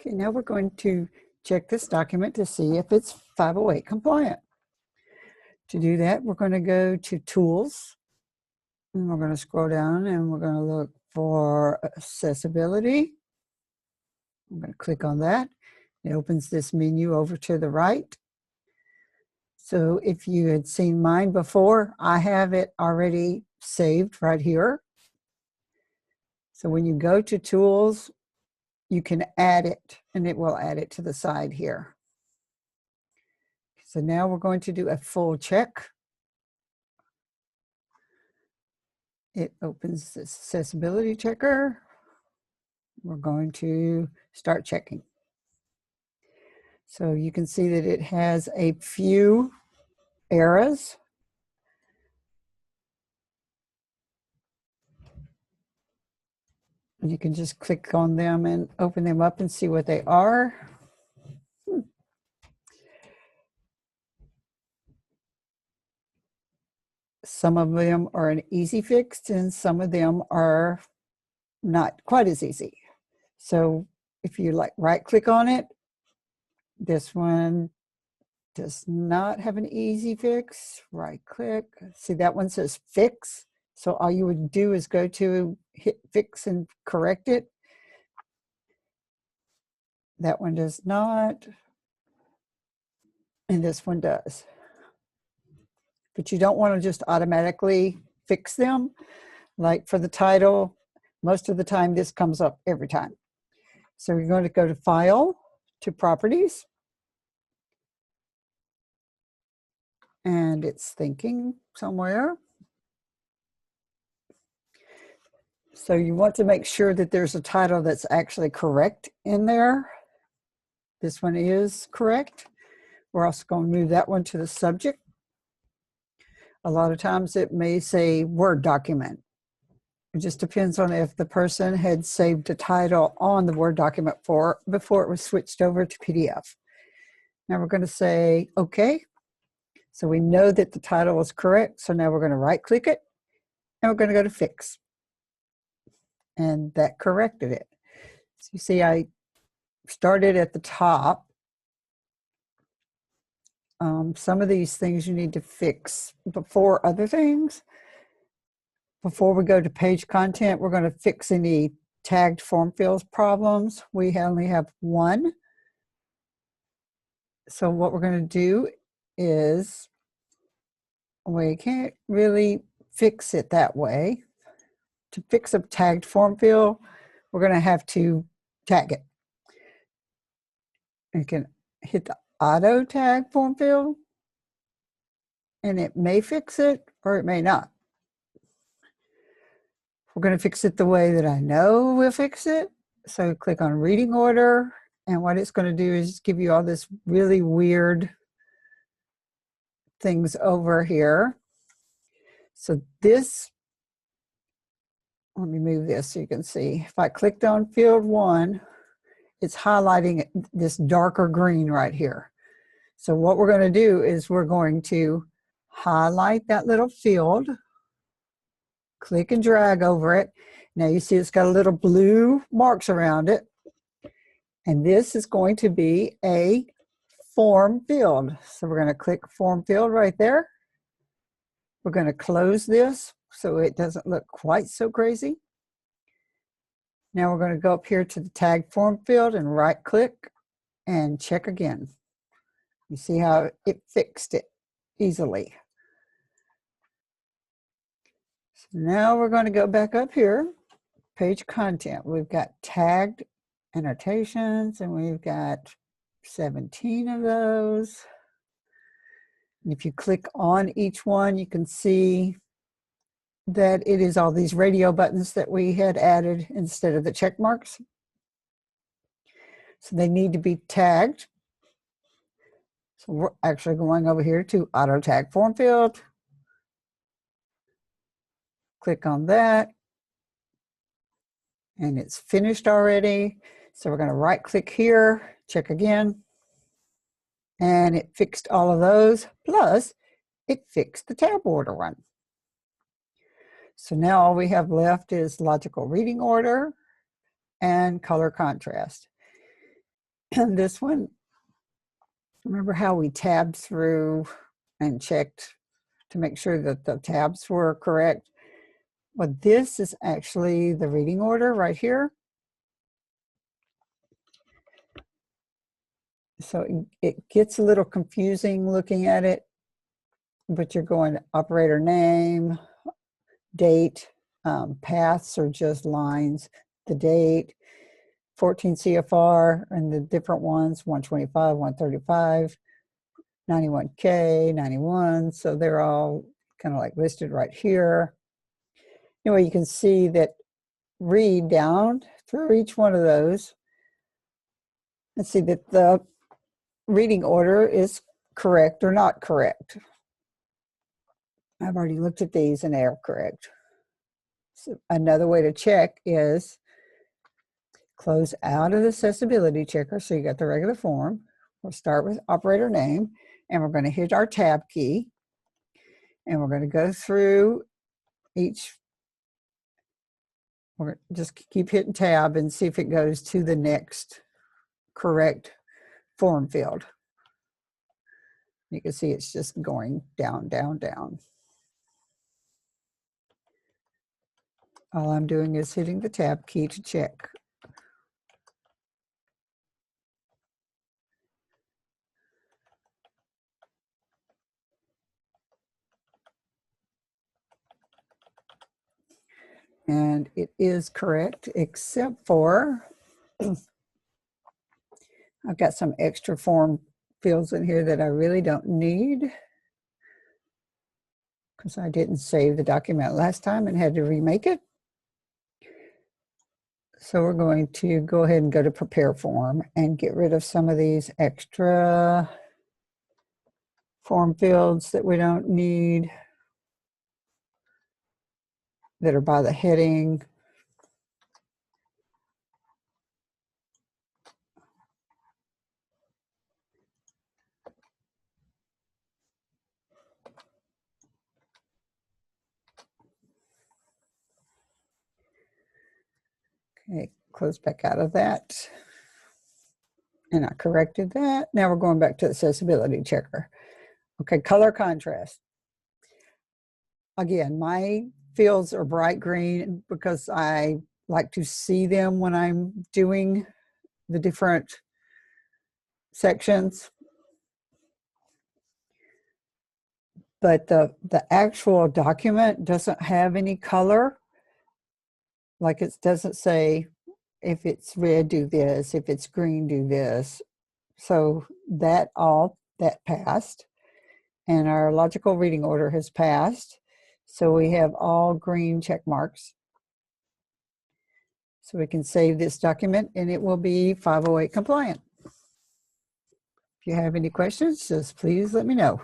Okay, now we're going to check this document to see if it's 508 compliant. To do that, we're going to go to Tools, and we're going to scroll down and we're going to look for Accessibility. I'm going to click on that. It opens this menu over to the right. So if you had seen mine before, I have it already saved right here. So when you go to Tools, you can add it, and it will add it to the side here. So now we're going to do a full check. It opens the accessibility checker. We're going to start checking. So you can see that it has a few errors. You can just click on them and open them up and see what they are. Some of them are an easy fix and some of them are not quite as easy. So if you right click on it, this one does not have an easy fix. Right click. See, that one says fix. So all you would do is go to hit fix and correct it. That one does not. And this one does. But you don't want to just automatically fix them. Like for the title, most of the time this comes up every time. So you're going to go to File, to Properties. And it's thinking somewhere. So you want to make sure that there's a title that's actually correct in there. This one is correct. We're also going to move that one to the subject. A lot of times it may say Word document. It just depends on if the person had saved a title on the Word document before it was switched over to PDF. Now we're going to say OK. So we know that the title is correct. So now we're going to right click it and we're going to go to Fix. And that corrected it. So you see, I started at the top. Some of these things you need to fix before other things. Before we go to page content, we're going to fix any tagged form fields problems. We only have one. So what we're going to do is, we can't really fix it that way. To fix a tagged form field, we're going to have to tag it. You can hit the auto tag form field, and it may fix it or it may not. We're going to fix it the way that I know we'll fix it. So click on reading order, and what it's going to do is give you all this really weird things over here. So this, let me move this so you can see. If I clicked on field 1, it's highlighting this darker green right here. So what we're going to do is we're going to highlight that little field, click and drag over it. Now you see it's got a little blue marks around it. And this is going to be a form field. So we're going to click form field right there. We're going to close this so it doesn't look quite so crazy. Now we're going to go up here to the tag form field and right click and check again. You see how it fixed it easily. So now we're going to go back up here, page content. We've got tagged annotations, and we've got 17 of those. And if you click on each one, you can see that it is all these radio buttons that we had added instead of the check marks. So they need to be tagged. So we're actually going over here to auto tag form field. Click on that. And it's finished already. So we're going to right click here, check again. And it fixed all of those, plus it fixed the tab order one. So now all we have left is logical reading order and color contrast. This one, remember how we tabbed through and checked to make sure that the tabs were correct? Well, this is actually the reading order right here. So it gets a little confusing looking at it, but you're going to operator name, date, paths are just lines, the date, 14 CFR, and the different ones, 125, 135, 91K, 91. So they're all kind of like listed right here. Anyway, you can see that read down through each one of those and see that the reading order is correct or not correct. I've already looked at these and they are correct. So another way to check is close out of the accessibility checker. So you got the regular form. We'll start with operator name, and we're going to hit our tab key, and we're going to go through each. We're just keep hitting tab and see if it goes to the next correct form field. You can see it's just going down, down, down. All I'm doing is hitting the tab key to check. And it is correct, except for I've got some extra form fields in here that I really don't need because I didn't save the document last time and had to remake it. So we're going to go ahead and go to prepare form and get rid of some of these extra form fields that we don't need, that are by the heading. Okay, close back out of that. And I corrected that. Now we're going back to the accessibility checker. Okay, color contrast. Again, my fields are bright green because I like to see them when I'm doing the different sections. But the actual document doesn't have any color. Like it doesn't say, if it's red, do this. If it's green, do this. So that passed. And our logical reading order has passed. So we have all green check marks. So we can save this document and it will be 508 compliant. If you have any questions, just please let me know.